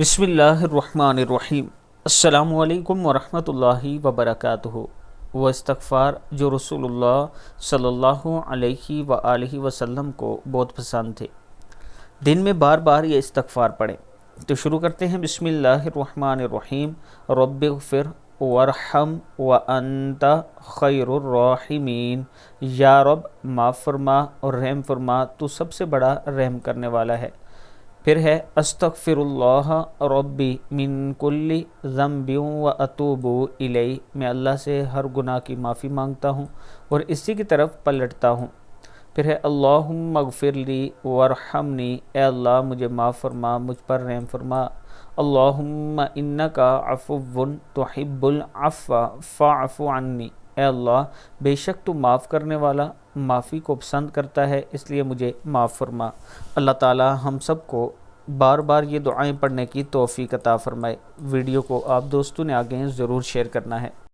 بسم الرحمن الرحیم۔ السلام علیکم ورحمۃ اللہ وبرکاتہ۔ وہ استغفار جو رسول اللہ صلی اللہ علیہ وآلہ وسلم کو بہت پسند تھے، دن میں بار بار یہ استغفار پڑھیں۔ تو شروع کرتے ہیں۔ بسم اللہ الرحمن الرحیم۔ رب اغفر وارحم وانت خیر الراحمین۔ یا رب معاف فرما اور رحم فرما، تو سب سے بڑا رحم کرنے والا ہے۔ پھر ہے استغفر اللہ ربی من کل ذنب و اتوب الیہ۔ میں اللہ سے ہر گناہ کی معافی مانگتا ہوں اور اسی کی طرف پلٹتا ہوں۔ پھر ہے اللہم اغفر لی وارحمنی۔ اے اللہ مجھے معاف فرما، مجھ پر رحم فرما۔ اللہم انک عفو تحب العفو فاعف عنی۔ اے اللہ بے شک تو معاف کرنے والا معافی کو پسند کرتا ہے، اس لیے مجھے معاف فرما۔ اللہ تعالی ہم سب کو بار بار یہ دعائیں پڑھنے کی توفیق عطا فرمائے۔ ویڈیو کو آپ دوستوں نے آگے ضرور شیئر کرنا ہے۔